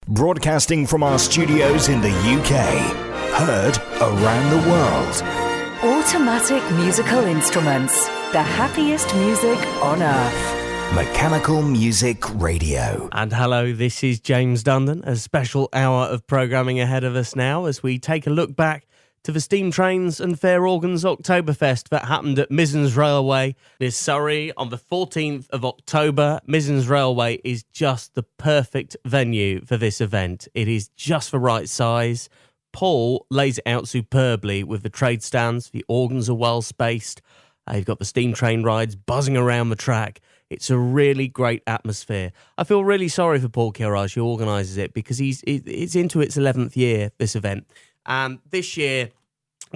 Broadcasting from our studios in the UK. Heard around the world. Automatic musical instruments. The happiest music on earth. Mechanical Music Radio. And hello, this is James Dundon. A special hour of programming ahead of us now as we take a look back to the Steam Trains and Fair Organs Oktoberfest that happened at Mizzen's Railway near Surrey on the 14th of October. Mizzen's Railway is just the perfect venue for this event. It is just the right size. Paul lays it out superbly with the trade stands. The organs are well spaced. You've got the steam train rides buzzing around the track. It's a really great atmosphere. I feel really sorry for Paul Kirage, who organises it, because it's into its 11th year, this event. And this year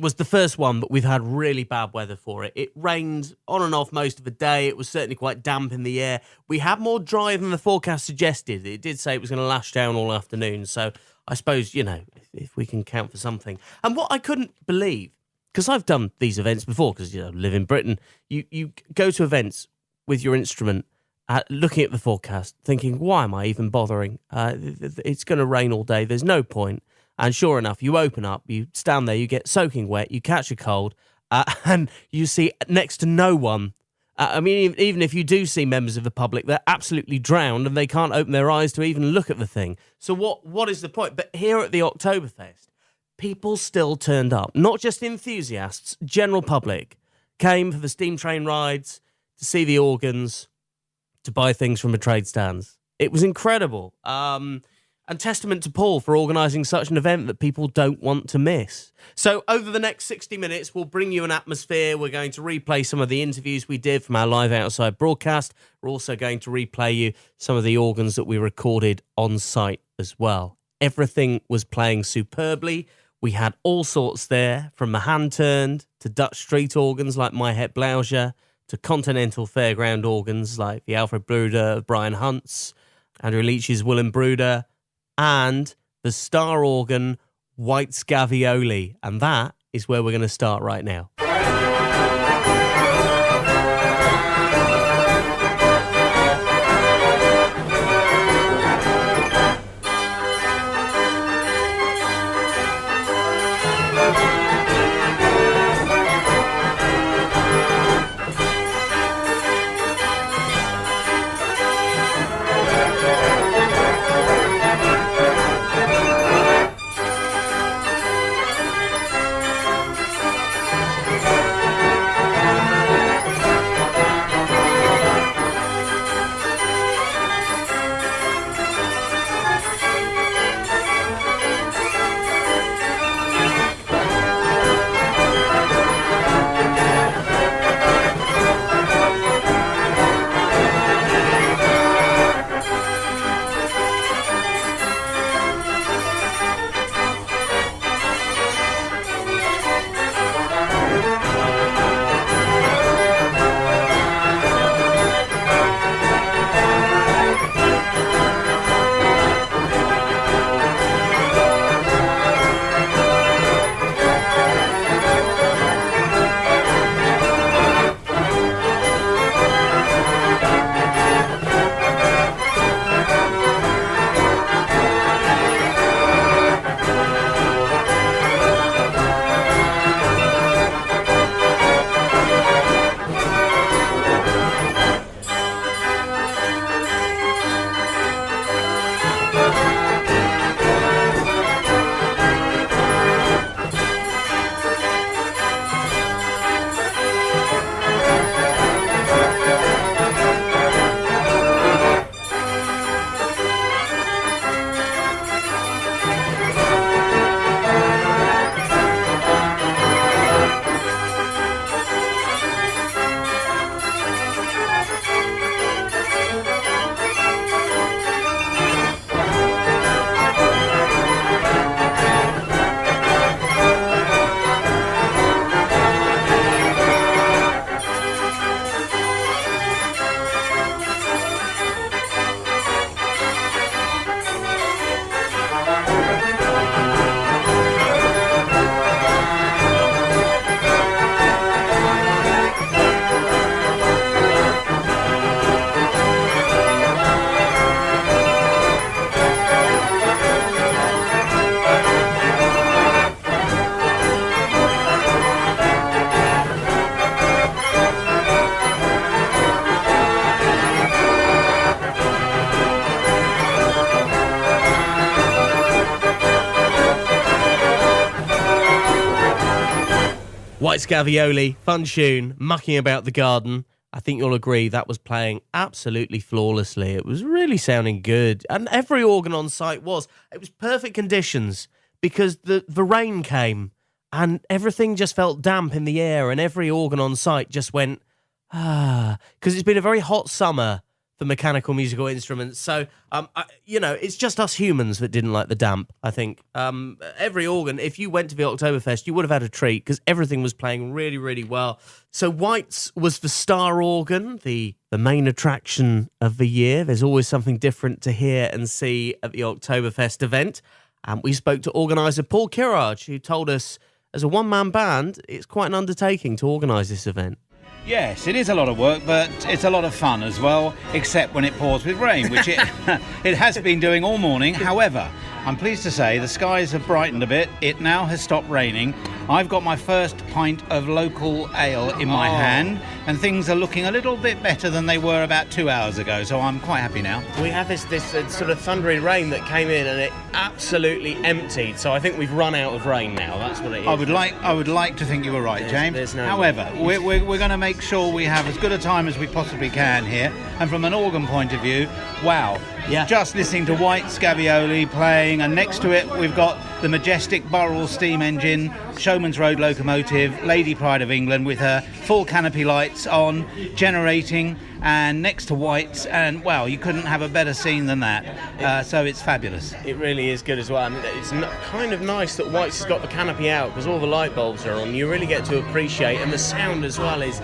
was the first one, but we've had really bad weather for it. It rained on and off most of the day. It was certainly quite damp in the air. We had more dry than the forecast suggested. It did say it was going to lash down all afternoon. So I suppose, you know, if we can count for something. And what I couldn't believe, because I've done these events before, because, you know, I live in Britain, you go to events with your instrument, looking at the forecast, thinking, why am I even bothering? It's going to rain all day. There's no point. And sure enough, you open up, you stand there, you get soaking wet, you catch a cold, and you see next to no one. I mean, even if you do see members of the public, they're absolutely drowned and they can't open their eyes to even look at the thing. So what is the point? But here at the Oktoberfest, people still turned up. Not just enthusiasts, general public came for the steam train rides, to see the organs, to buy things from the trade stands. It was incredible. And testament to Paul for organising such an event that people don't want to miss. So over the next 60 minutes, we'll bring you an atmosphere. We're going to replay some of the interviews we did from our live outside broadcast. We're also going to replay you some of the organs that we recorded on site as well. Everything was playing superbly. We had all sorts there, from the hand-turned to Dutch street organs like My Het Blauwtje, to continental fairground organs like the Alfred Bruder, Brian Hunt's, Andrew Leach's Willem Bruder, and the star organ, White Scavioli. And that is where we're going to start right now. White Scavioli, fun tune, mucking about the garden. I think you'll agree that was playing absolutely flawlessly. It was really sounding good. And every organ on site was. It was perfect conditions because the rain came and everything just felt damp in the air and every organ on site just went, because it's been a very hot summer for mechanical musical instruments. So, it's just us humans that didn't like the damp, I think. Every organ, if you went to the Oktoberfest, you would have had a treat because everything was playing really, really well. So White's was the star organ, the main attraction of the year. There's always something different to hear and see at the Oktoberfest event. And we spoke to organiser Paul Kirage, who told us, as a one-man band, it's quite an undertaking to organise this event. Yes, it is a lot of work, but it's a lot of fun as well, except when it pours with rain, which it has been doing all morning. However, I'm pleased to say the skies have brightened a bit. It now has stopped raining. I've got my first pint of local ale in my hand, and things are looking a little bit better than they were about 2 hours ago, so I'm quite happy now. We have this sort of thundery rain that came in and it absolutely emptied, so I think we've run out of rain now. That's what it is. I would like to think you were right, James. However, we're going to make sure we have as good a time as we possibly can here, and from an organ point of view, wow. Yeah. Just listening to White Scavioli playing, and next to it we've got the majestic Burrell steam engine, Showman's Road locomotive, Lady Pride of England with her full canopy lights on, generating, and next to White's, and wow, you couldn't have a better scene than that. So it's fabulous. It really is good as well. And it's kind of nice that White's has got the canopy out because all the light bulbs are on. You really get to appreciate, and the sound as well is,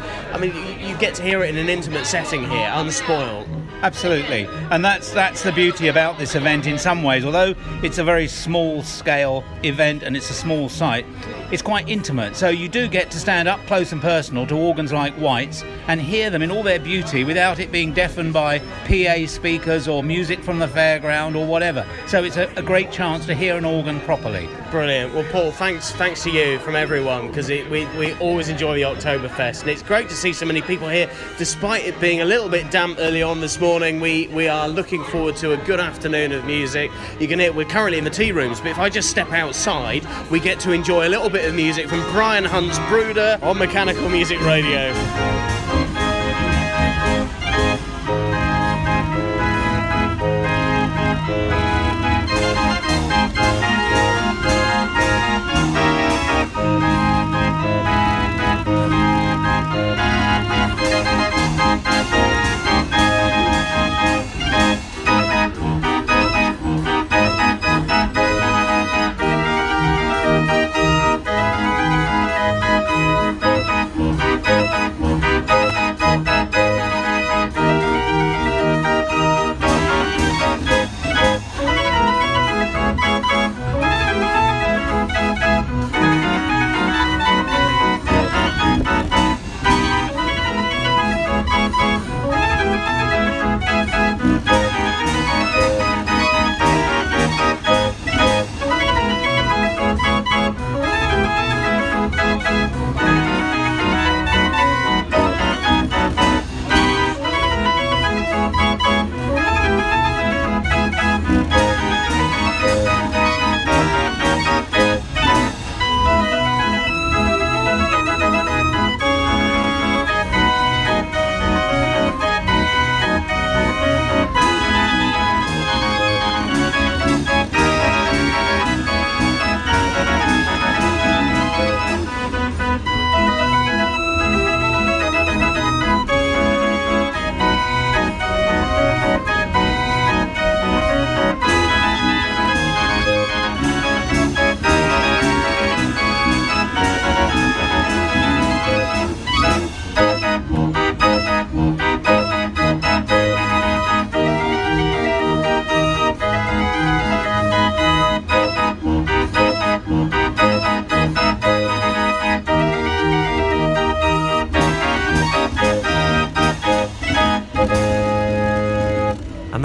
you get to hear it in an intimate setting here, unspoiled. Absolutely, and that's the beauty about this event in some ways. Although it's a very small scale event and it's a small site, it's quite intimate, so you do get to stand up close and personal to organs like White's and hear them in all their beauty without it being deafened by PA speakers or music from the fairground or whatever. So it's a great chance to hear an organ properly. Brilliant. Well, Paul, thanks to you from everyone, because we always enjoy the Oktoberfest, and it's great to see so many people here despite it being a little bit damp early on this morning. We are looking forward to a good afternoon of music. You can hear we're currently in the tea rooms, but if I just step outside, we get to enjoy a little bit of music from Brian Hunt's Brooder on Mechanical Music Radio.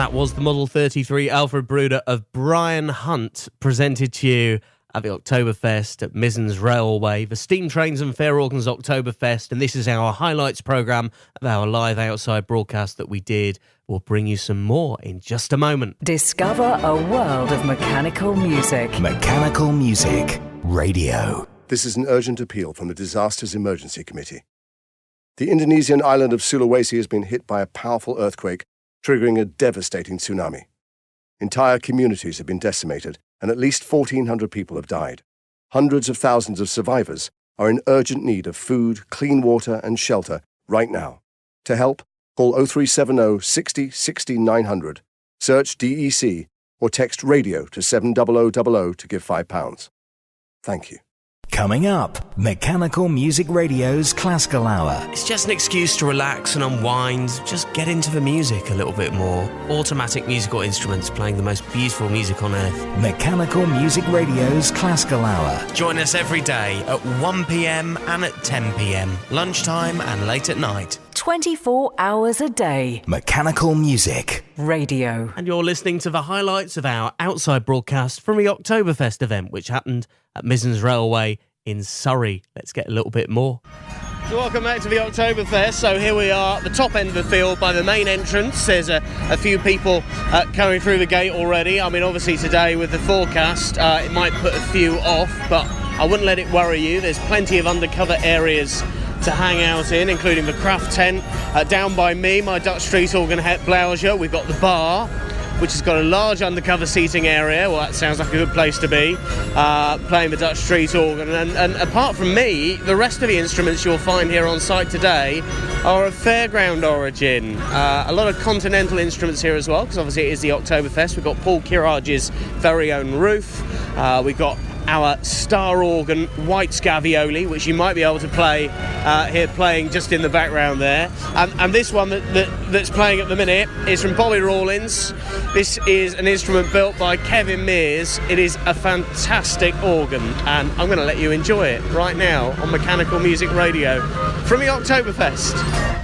That was the Model 33 Alfred Brooder of Brian Hunt, presented to you at the Oktoberfest at Mizzen's Railway, the Steam Trains and Fair Organs Oktoberfest, and this is our highlights programme of our live outside broadcast that we did. We'll bring you some more in just a moment. Discover a world of mechanical music. Mechanical Music Radio. This is an urgent appeal from the Disasters Emergency Committee. The Indonesian island of Sulawesi has been hit by a powerful earthquake, triggering a devastating tsunami. Entire communities have been decimated, and at least 1,400 people have died. Hundreds of thousands of survivors are in urgent need of food, clean water, and shelter right now. To help, call 0370 60 60 900, search DEC, or text radio to 70000 to give £5. Thank you. Coming up, Mechanical Music Radio's Classical Hour. It's just an excuse to relax and unwind, just get into the music a little bit more. Automatic musical instruments playing the most beautiful music on earth. Mechanical Music Radio's Classical Hour. Join us every day at 1pm and at 10pm, lunchtime and late at night. 24 hours a day. Mechanical Music Radio. And you're listening to the highlights of our outside broadcast from the Oktoberfest event, which happened at Mizzen's Railway in Surrey. Let's get a little bit more. So welcome back to the Oktoberfest. So here we are at the top end of the field by the main entrance. There's a few people coming through the gate already. I mean, obviously today with the forecast, it might put a few off, but I wouldn't let it worry you. There's plenty of undercover areas to hang out in, including the craft tent. Down by me, my Dutch street organ het Blauwtje. We've got the bar, which has got a large undercover seating area. Well, that sounds like a good place to be, playing the Dutch street organ. And apart from me, the rest of the instruments you'll find here on site today are of fairground origin. A lot of continental instruments here as well, because obviously it is the Oktoberfest. We've got Paul Kiraj's very own roof. We've got our star organ, White Scavioli, which you might be able to play here, playing just in the background there. And this one that's playing at the minute is from Bobby Rawlins. This is an instrument built by Kevin Mears. It is a fantastic organ, and I'm going to let you enjoy it right now on Mechanical Music Radio from the Oktoberfest.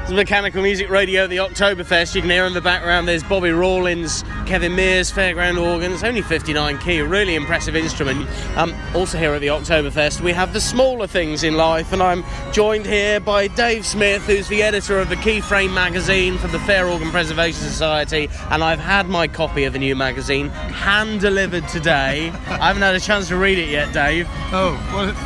It's Mechanical Music Radio at the Oktoberfest. You can hear in the background there's Bobby Rawlins, Kevin Mears, Fairground organs, only 59 key, a really impressive instrument. Also here at the Oktoberfest we have the smaller things in life, and I'm joined here by Dave Smith, who's the editor of the Keyframe magazine for the Fair Organ Preservation Society, and I've had my copy of the new magazine hand-delivered today. I haven't had a chance to read it yet, Dave. Oh,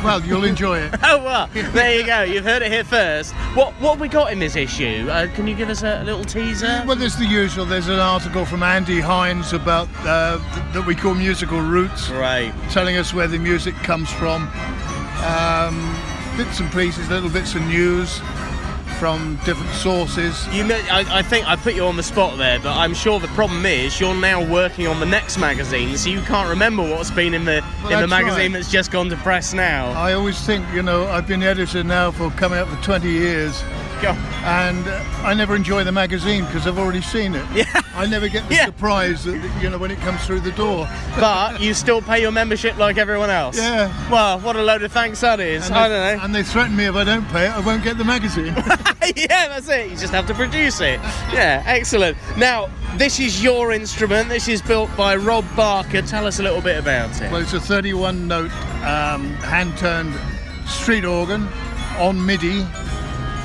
well, you'll enjoy it. Oh, well, there you go. You've heard it here first. What have we got in this issue? Can you give us a little teaser? Well, there's the usual. There's an article from Andy Hines about that we call musical roots. Right. Telling us where the music comes from. Bits and pieces, little bits of news from different sources. I think I put you on the spot there, but I'm sure the problem is you're now working on the next magazine, so you can't remember what's been in the magazine that's just gone to press now. I always think, I've been editor now for coming up for 20 years. And I never enjoy the magazine because I've already seen it. Yeah. I never get the surprise that, when it comes through the door. But you still pay your membership like everyone else. Yeah. Well, what a load of thanks that is. I don't know. And they threaten me if I don't pay it, I won't get the magazine. Yeah, that's it. You just have to produce it. Yeah, excellent. Now, this is your instrument. This is built by Rob Barker. Tell us a little bit about it. Well, it's a 31-note hand-turned street organ on MIDI.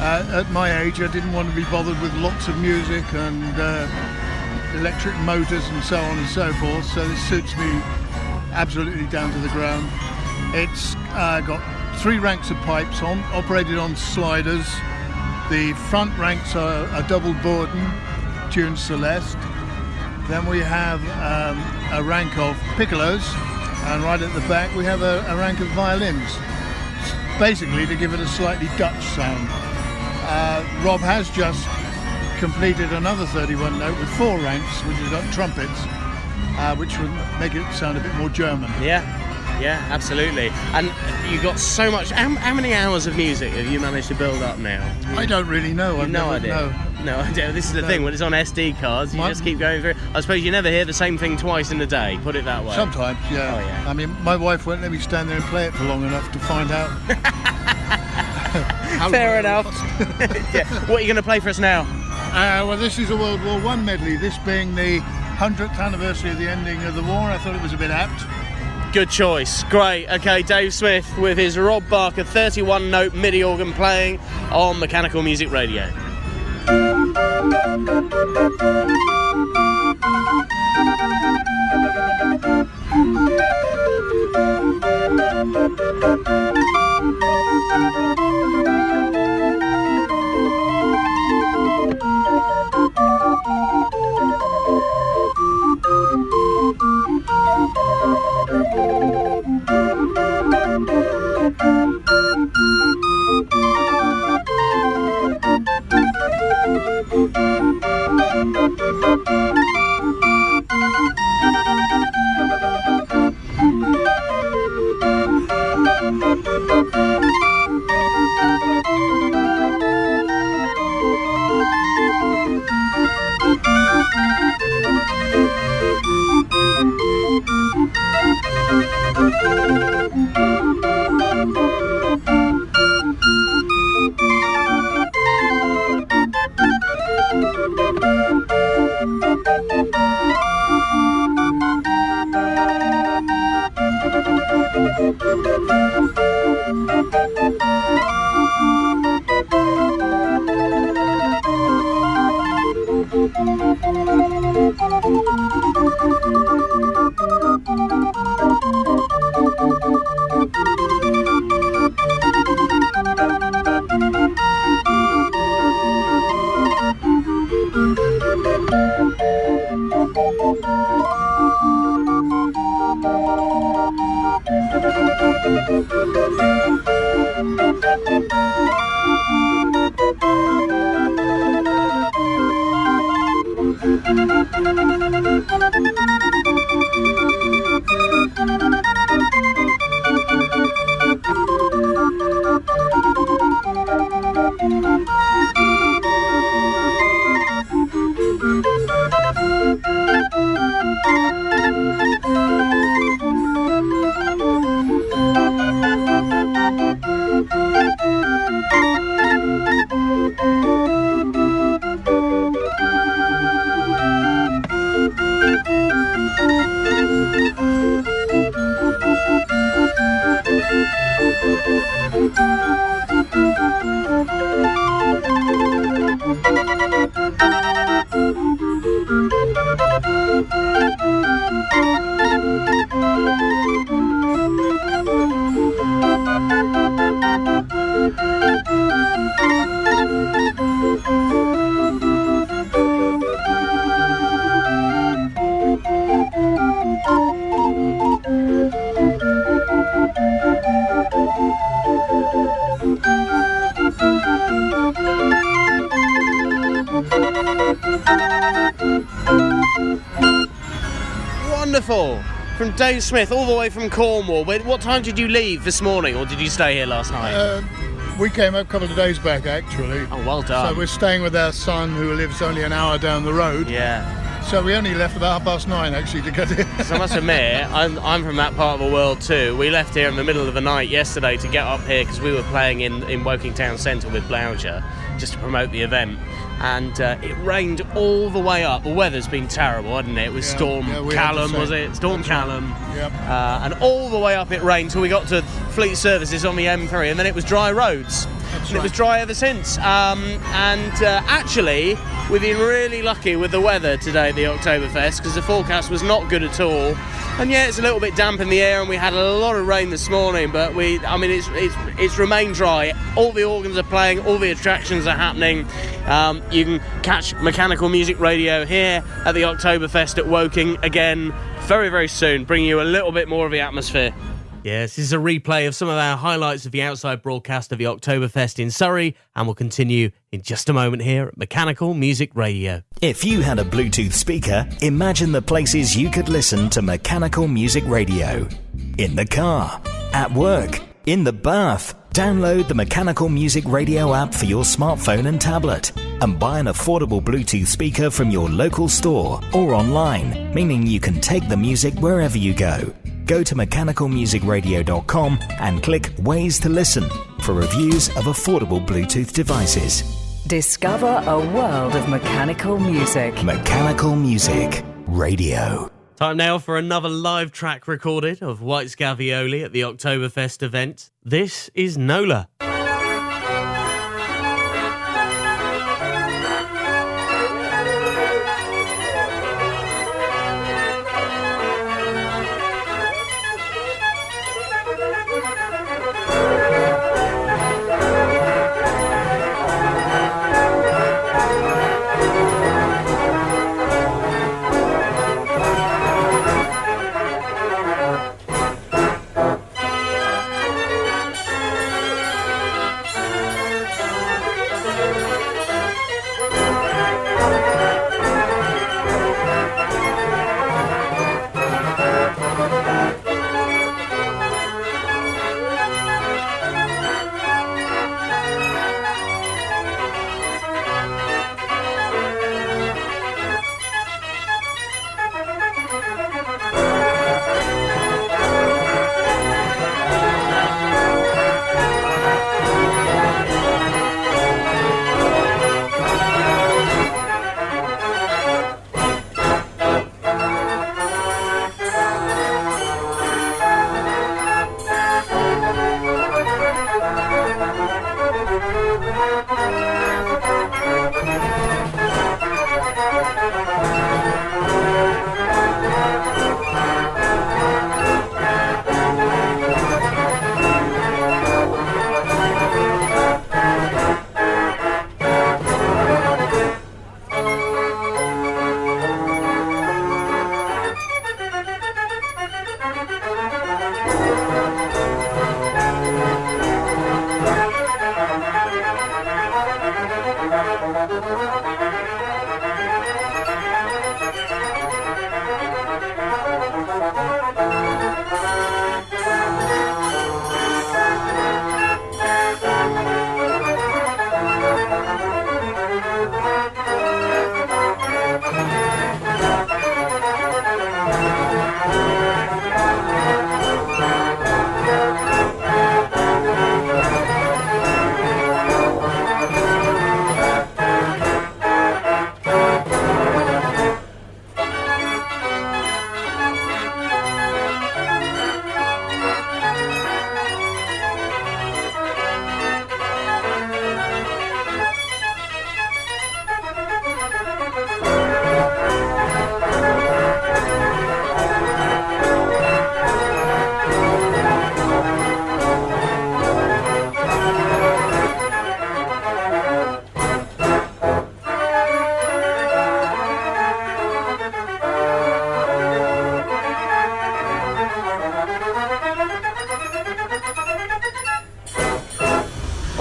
At my age, I didn't want to be bothered with lots of music and electric motors and so on and so forth, so this suits me absolutely down to the ground. It's got 3 ranks of pipes operated on sliders. The front ranks are a double Borden, tuned Celeste. Then we have a rank of piccolos, and right at the back we have a rank of violins, basically to give it a slightly Dutch sound. Rob has just completed another 31 note with 4 ranks, which has got trumpets, which would make it sound a bit more German. Yeah, absolutely. And you got so much. How many hours of music have you managed to build up now? I don't really know. I've no idea. No idea. This is the thing, when it's on SD cards, you just keep going through. I suppose you never hear the same thing twice in a day, put it that way. Sometimes, yeah. Oh, yeah. I mean, my wife won't let me stand there and play it for long enough to find out. Fair enough. Yeah. What are you going to play for us now? Well, this is a World War I medley. This being the 100th anniversary of the ending of the war, I thought it was a bit apt. Good choice. Great. Okay, Dave Smith with his Rob Barker 31-note MIDI organ playing on Mechanical Music Radio. Wonderful. From Dave Smith, all the way from Cornwall. What time did you leave this morning, or did you stay here last night? We came up a couple of days back, actually. Oh, well done. So we're staying with our son, who lives only an hour down the road. Yeah. So we only left about 9:30, actually, to get here. So I must admit, I'm from that part of the world too. We left here in the middle of the night yesterday to get up here because we were playing in Woking Town Centre with Bloucher just to promote the event. And it rained all the way up. The weather's been terrible, hasn't it? It was Storm Callum, was it? Storm Callum. Yep. And all the way up it rained till we got to Fleet Services on the M3, and then it was dry roads. That's And right. it was dry ever since. Actually, we've been really lucky with the weather today at the Oktoberfest because the forecast was not good at all. And yeah, it's a little bit damp in the air, and we had a lot of rain this morning. But it's remained dry. All the organs are playing, all the attractions are happening. You can catch Mechanical Music Radio here at the Oktoberfest at Woking again very, very soon, bringing you a little bit more of the atmosphere. Yes, this is a replay of some of our highlights of the outside broadcast of the Oktoberfest in Surrey, and we'll continue in just a moment here at Mechanical Music Radio. If you had a Bluetooth speaker, imagine the places you could listen to Mechanical Music Radio. In the car, at work, in the bath. Download the Mechanical Music Radio app for your smartphone and tablet and buy an affordable Bluetooth speaker from your local store or online, meaning you can take the music wherever you go. Go to mechanicalmusicradio.com and click Ways to Listen for reviews of affordable Bluetooth devices. Discover a world of mechanical music. Mechanical Music Radio. Time now for another live track recorded of White Scavioli at the Oktoberfest event. This is Nola.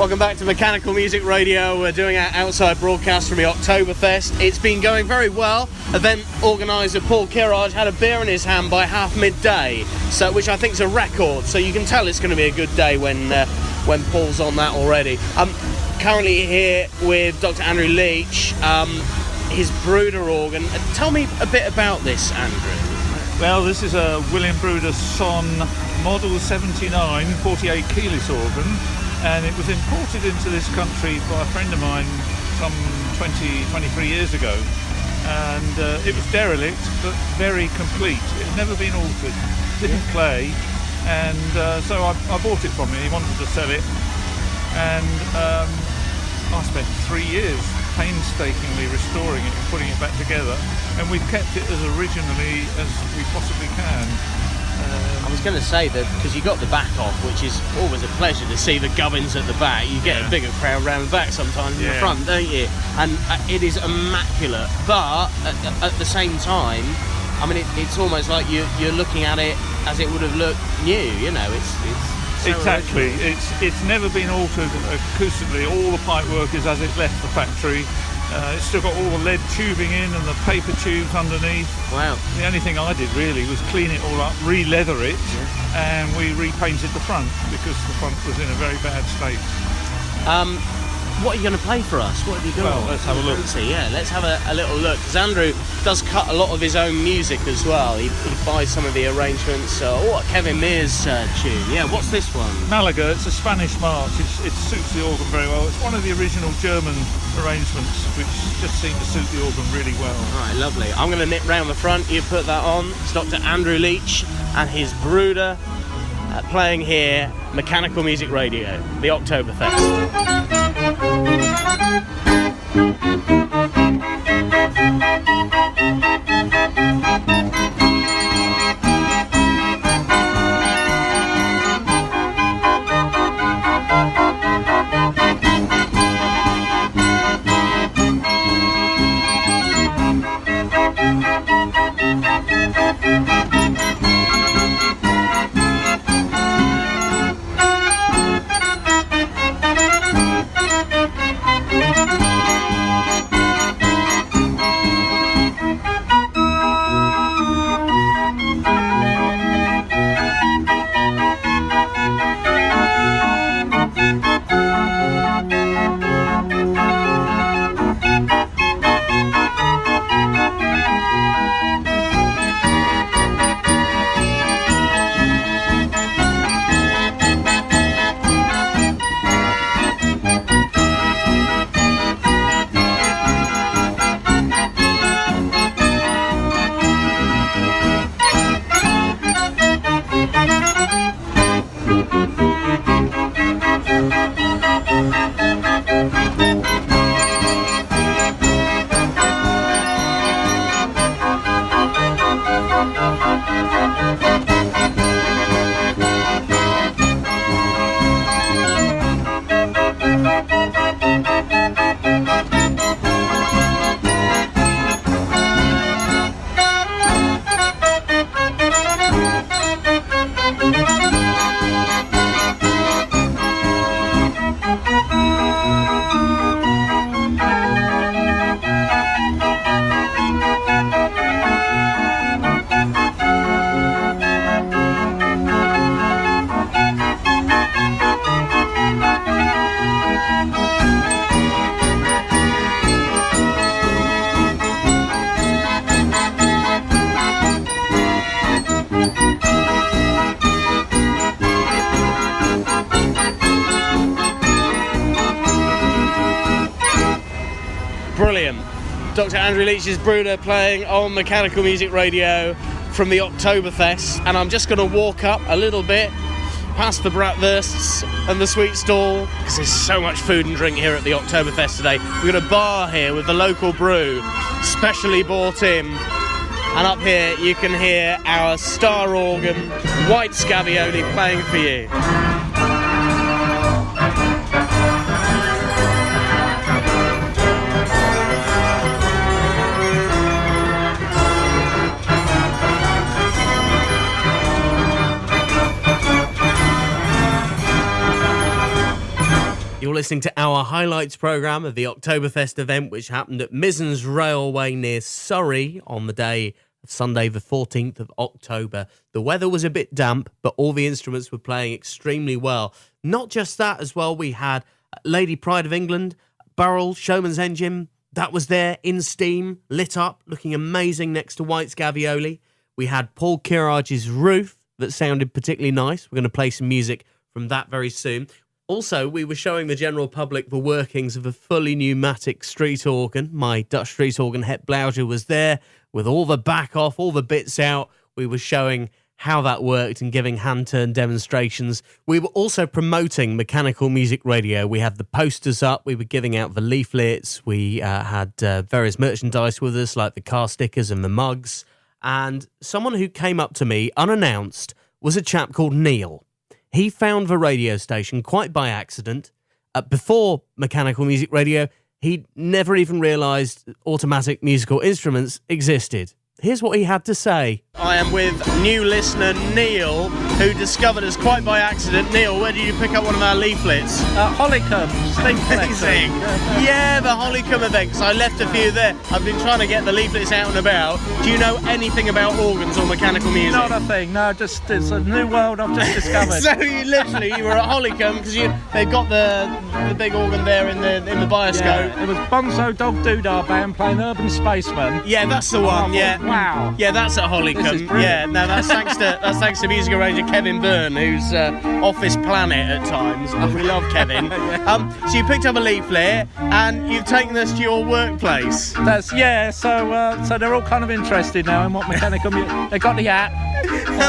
Welcome back to Mechanical Music Radio. We're doing our outside broadcast from the Oktoberfest. It's been going very well. Event organiser Paul Kirage had a beer in his hand by half midday, so which I think is a record. So you can tell it's going to be a good day when Paul's on that already. Currently here with Dr. Andrew Leach, his Bruder organ. Tell me a bit about this, Andrew. Well, this is a William Bruder Son Model 79 48 keyless organ, and it was imported into this country by a friend of mine some 23 years ago, and it was derelict but very complete. It had never been altered, didn't play, and so I bought it from him. He wanted to sell it, and I spent 3 years painstakingly restoring it and putting it back together, and we've kept it as originally as we possibly can. I was going to say that because you got the back off, which is always a pleasure to see the gubbins at the back. You get a bigger crowd round the back sometimes in the front, don't you? And it is immaculate, but at the same time, I mean, it's almost like you're looking at it as it would have looked new. You know, it's so exactly. original. It's never been altered acoustically. All the pipework is as it left the factory. It's still got all the lead tubing in and the paper tubes underneath. Wow. The only thing I did really was clean it all up, re-leather it, and we repainted the front because the front was in a very bad state. What are you going to play for us? What have you got? Well, let's have a look. Yeah, let's have a little look. Because Andrew does cut a lot of his own music as well. He buys some of the arrangements. Kevin Mears tune. Yeah, what's this one? Malaga, it's a Spanish march. It suits the organ very well. It's one of the original German arrangements which just seem to suit the organ really well. All right, lovely. I'm going to nip round the front. You put that on. It's Dr. Andrew Leach and his Bruder playing here, Mechanical Music Radio, the Oktoberfest. Brilliant. Dr. Andrew Leach's Bruder playing on Mechanical Music Radio from the Oktoberfest, and I'm just going to walk up a little bit past the bratwursts and the sweet stall because there's so much food and drink here at the Oktoberfest today. We've got a bar here with the local brew specially bought in, and up here you can hear our star organ White Scavioli playing for you. You're listening to our highlights programme of the Oktoberfest event, which happened at Mizzen's Railway near Surrey on the day of Sunday the 14th of October. The weather was a bit damp, but all the instruments were playing extremely well. Not just that as well, we had Lady Pride of England, Burrell, Showman's Engine, that was there in steam, lit up, looking amazing next to White's Gavioli. We had Paul Kirage's Roof that sounded particularly nice. We're going to play some music from that very soon. Also, we were showing the general public the workings of a fully pneumatic street organ. My Dutch street organ, Het Blauwtje, was there with all the back off, all the bits out. We were showing how that worked and giving hand-turn demonstrations. We were also promoting Mechanical Music Radio. We had the posters up. We were giving out the leaflets. We had various merchandise with us, like the car stickers and the mugs. And someone who came up to me unannounced was a chap called Neil. He found the radio station quite by accident. Before Mechanical Music Radio, he'd never even realised automatic musical instruments existed. Here's what he had to say. I am with new listener Neil, who discovered us quite by accident. Neil, where did you pick up one of our leaflets? Hollycombe, Steam Amazing. Yeah, the Hollycombe event, because I left a few there. I've been trying to get the leaflets out and about. Do you know anything about organs or mechanical music? Not a thing, no, just it's a new world I've just discovered. So you were at Hollycombe, because they've got the big organ there in the bioscope. Yeah, it was Bonzo Dog Doodah Band playing Urban Spaceman. Yeah, that's the one, yeah. Wow. Yeah, that's at Hollycombe. Yeah, no, that's thanks to music arranger Kevin Byrne, who's off this planet at times. We love Kevin. Yeah. So you picked up a leaflet and you've taken us to your workplace. So they're all kind of interested now in what mechanical music. They got the app.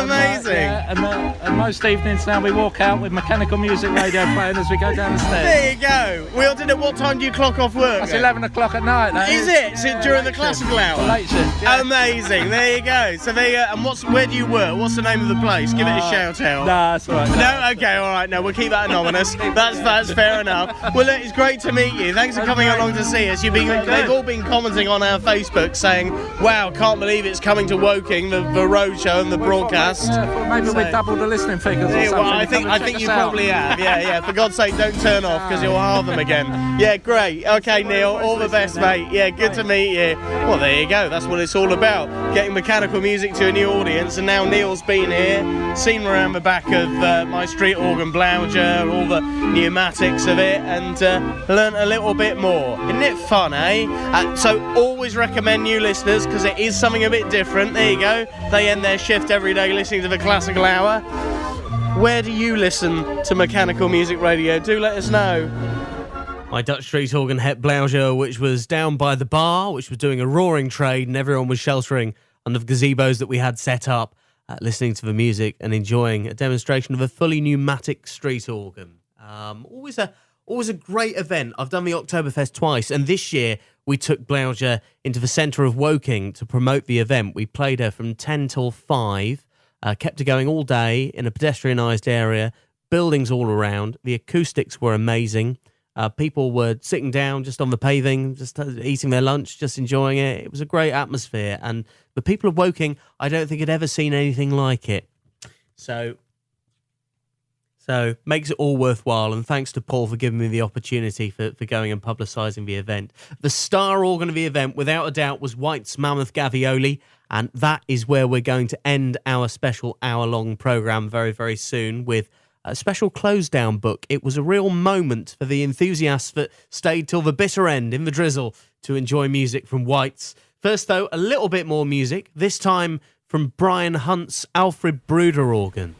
Amazing. And most evenings now we walk out with Mechanical Music Radio playing as we go down the stairs. There you go. We all did it. What time do you clock off work? It's 11 o'clock at night. Is it? Is it during the classical hour? The late shift. Yeah. Amazing. There you go. So there you go. And where do you work? What's the name of the place? Give it a shout out. No, that's all right. No? Okay, all right. No, we'll keep that anonymous. That's fair enough. Well, look, it's great to meet you. Thanks for coming along to see us. They've all been commenting on our Facebook saying, wow, can't believe it's coming to Woking, the roadshow and the broadcast. Maybe we doubled the listening figures or something. Well, I think you probably have. Yeah. For God's sake, don't turn off because you'll halve them again. Yeah, great. Okay, Neil, all the best, mate. Yeah, good to meet you. Well, there you go. That's what it's all about. Getting mechanical music to a new audience. And now Neil's been here, seen around the back of my street organ Blauwtje, all the pneumatics of it, and learnt a little bit more. Isn't it fun, eh? So always recommend new listeners because it is something a bit different. There you go. They end their shift every day listening to the classical hour. Where do you listen to Mechanical Music Radio? Do let us know. My Dutch street organ Het Blauwtje, which was down by the bar, which was doing a roaring trade, and everyone was sheltering under the gazebos that we had set up, listening to the music and enjoying a demonstration of a fully pneumatic street organ. Always a great event. I've done the Oktoberfest twice, and this year we took Blauwtje into the centre of Woking to promote the event. We played her from 10 till 5, kept her going all day in a pedestrianised area, buildings all around. The acoustics were amazing. People were sitting down just on the paving, just eating their lunch, just enjoying it. It was a great atmosphere, and the people of Woking, I don't think had ever seen anything like it. So makes it all worthwhile, and thanks to Paul for giving me the opportunity for going and publicising the event. The star organ of the event, without a doubt, was White's Mammoth Gavioli, and that is where we're going to end our special hour-long programme very, very soon with a special close-down book. It was a real moment for the enthusiasts that stayed till the bitter end in the drizzle to enjoy music from White's. First, though, a little bit more music, this time from Brian Hunt's Alfred Bruder organ.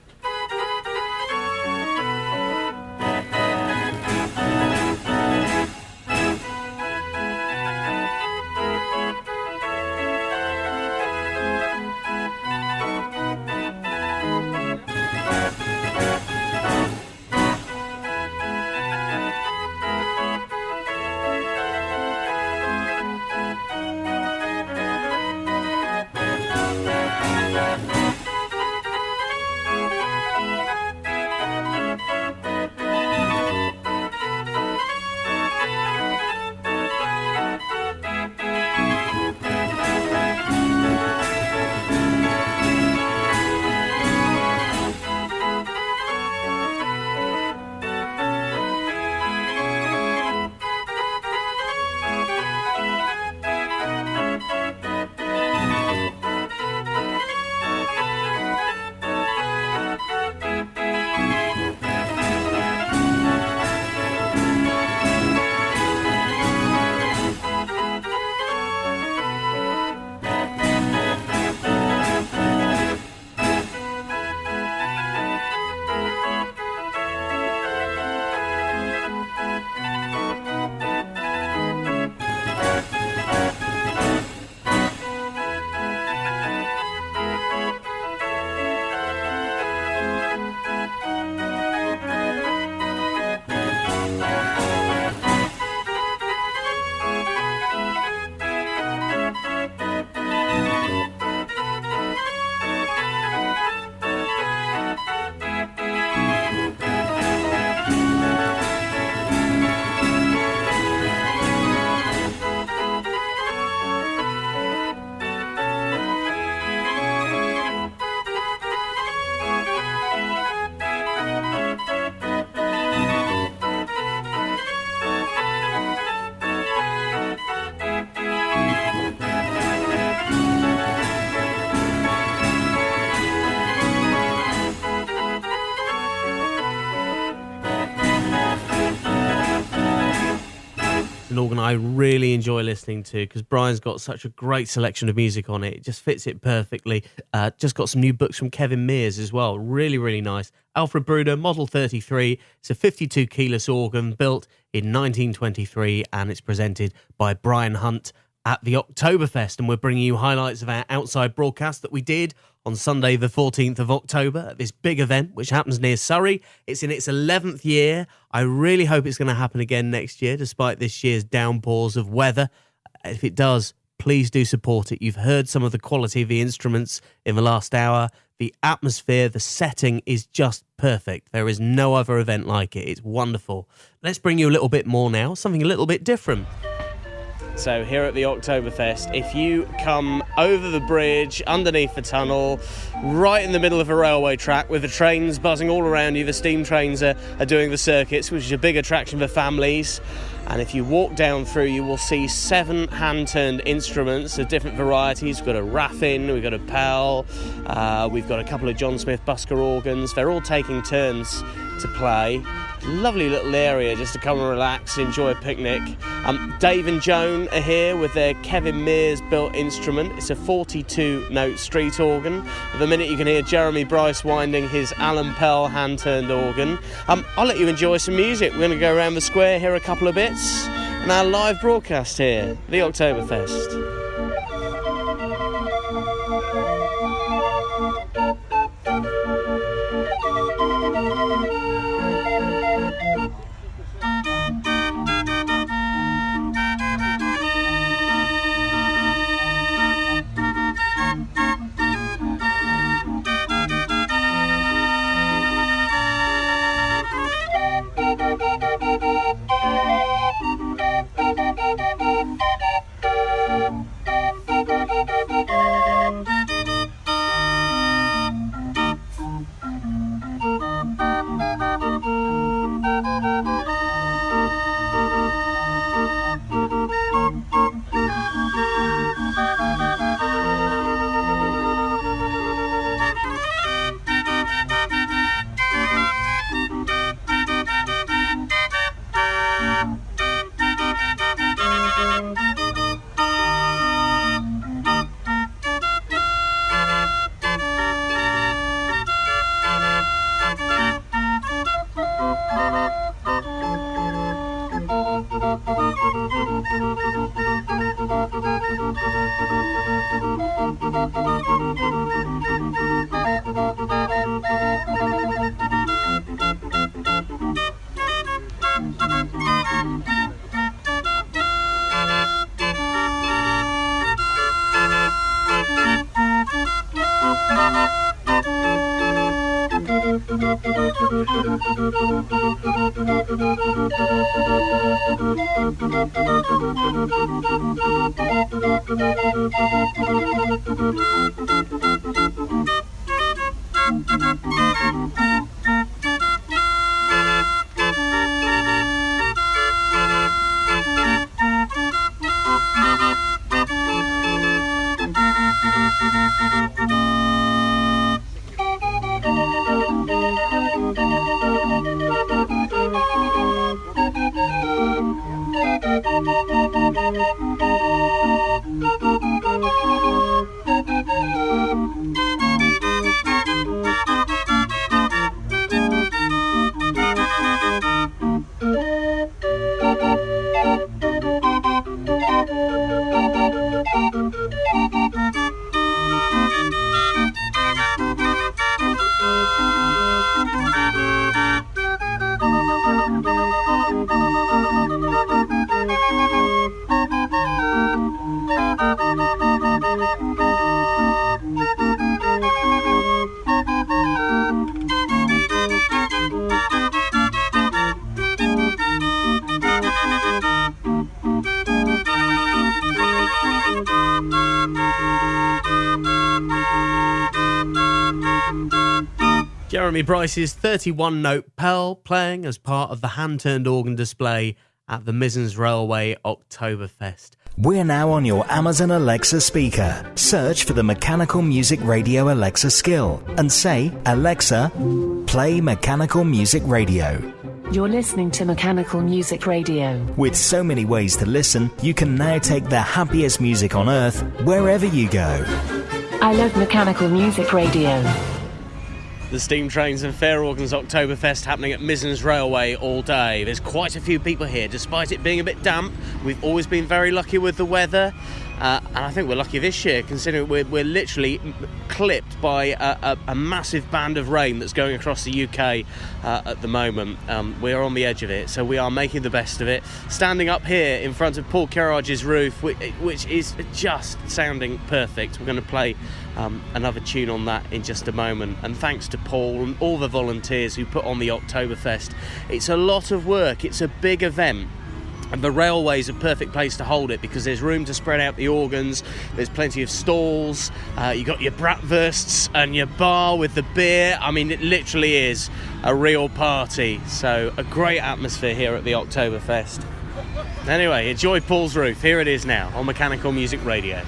organ I really enjoy listening to because Brian's got such a great selection of music on it. It just fits it perfectly. Just got some new books from Kevin Mears as well. Really, really nice. Alfred Bruder, Model 33. It's a 52 keyless organ built in 1923 and it's presented by Brian Hunt at the Oktoberfest. And we're bringing you highlights of our outside broadcast that we did on Sunday the 14th of October at this big event which happens near Surrey. It's in its 11th year. I really hope it's going to happen again next year despite this year's downpours of weather. If it does, please do support it. You've heard some of the quality of the instruments in the last hour. The atmosphere, the setting is just perfect. There is no other event like it. It's wonderful. Let's bring you a little bit more now, something a little bit different. So here at the Oktoberfest, if you come over the bridge, underneath the tunnel, right in the middle of a railway track with the trains buzzing all around you, the steam trains are doing the circuits, which is a big attraction for families. And if you walk down through, you will see 7 hand-turned instruments of different varieties. We've got a Raffin, we've got a Pell, we've got a couple of John Smith busker organs. They're all taking turns to play. Lovely little area just to come and relax, enjoy a picnic. Dave and Joan are here with their Kevin Mears built instrument. It's a 42-note street organ. At the minute you can hear Jeremy Bryce winding his Alan Pell hand-turned organ. I'll let you enjoy some music. We're going to go around the square, hear a couple of bits, and our live broadcast here, the Oktoberfest. Jeremy Bryce's 31-note Pell playing as part of the hand-turned organ display at the Mizzen's Railway Oktoberfest. We're now on your Amazon Alexa speaker. Search for the Mechanical Music Radio Alexa skill and say, Alexa, play Mechanical Music Radio. You're listening to Mechanical Music Radio. With so many ways to listen, you can now take the happiest music on earth wherever you go. I love Mechanical Music Radio. The Steam Trains and Fair Organs Oktoberfest happening at Mizzen's Railway all day. There's quite a few people here, despite it being a bit damp. We've always been very lucky with the weather. And I think we're lucky this year, considering we're literally clipped by a massive band of rain that's going across the UK at the moment. We're on the edge of it, so we are making the best of it. Standing up here in front of Paul Kerrage's roof, which is just sounding perfect. We're going to play another tune on that in just a moment. And thanks to Paul and all the volunteers who put on the Oktoberfest. It's a lot of work, it's a big event. And the railway's a perfect place to hold it because there's room to spread out the organs, there's plenty of stalls, you got your bratwursts and your bar with the beer. I mean, it literally is a real party. So a great atmosphere here at the Oktoberfest. Anyway, enjoy Paul's Roof. Here it is now on Mechanical Music Radio.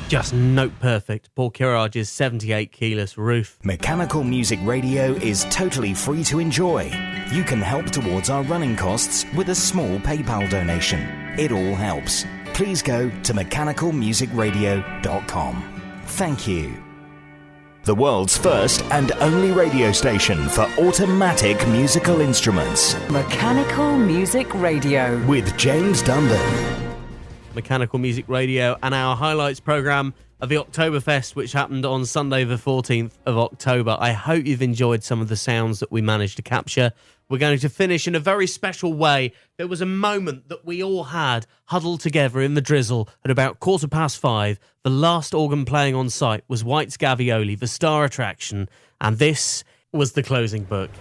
Just note perfect. Paul Kirage's 78 keyless roof. Mechanical Music Radio is totally free to enjoy. You can help towards our running costs with a small PayPal donation. It all helps. Please go to mechanicalmusicradio.com. Thank you. The world's first and only radio station for automatic musical instruments. Mechanical Music Radio. With James Dundon. Mechanical Music Radio and our highlights programme of the Oktoberfest, which happened on Sunday the 14th of October. I hope you've enjoyed some of the sounds that we managed to capture. We're going to finish in a very special way. There was a moment that we all had huddled together in the drizzle at about 5:15. The last organ playing on site was White's Gavioli, the star attraction, and this was the closing book.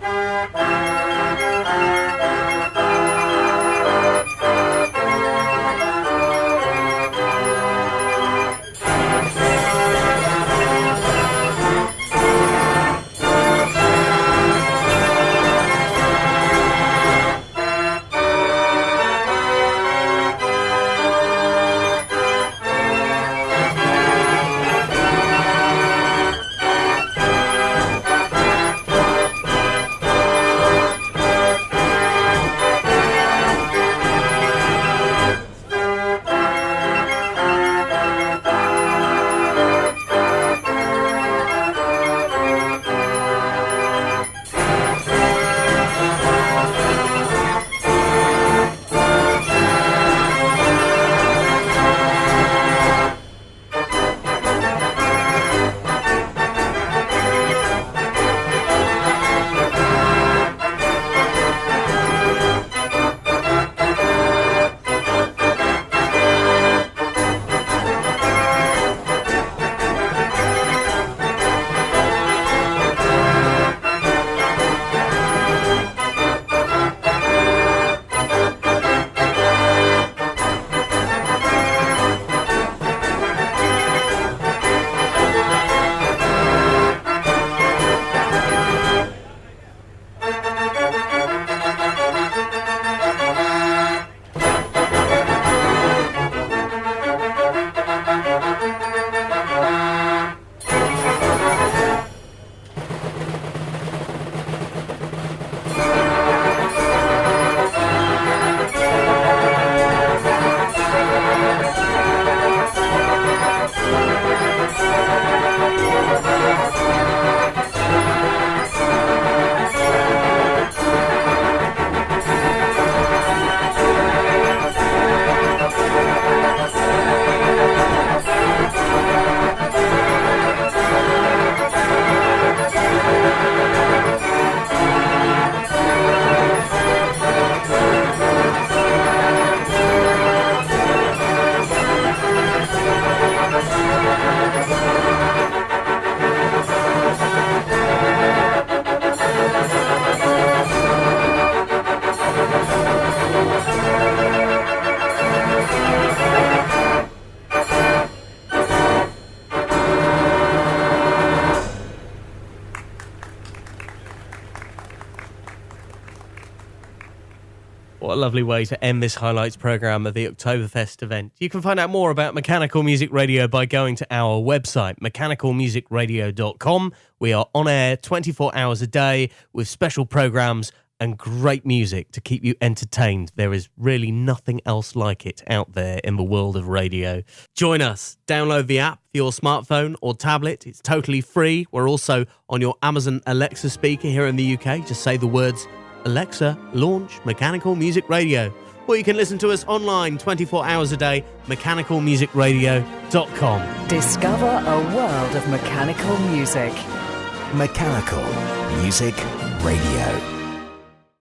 What a lovely way to end this highlights programme of the Oktoberfest event. You can find out more about Mechanical Music Radio by going to our website, mechanicalmusicradio.com. We are on air 24 hours a day with special programmes and great music to keep you entertained. There is really nothing else like it out there in the world of radio. Join us. Download the app for your smartphone or tablet. It's totally free. We're also on your Amazon Alexa speaker here in the UK. Just say the words, Alexa, launch Mechanical Music Radio. Or you can listen to us online 24 hours a day, mechanicalmusicradio.com. Discover a world of mechanical music. Mechanical Music Radio.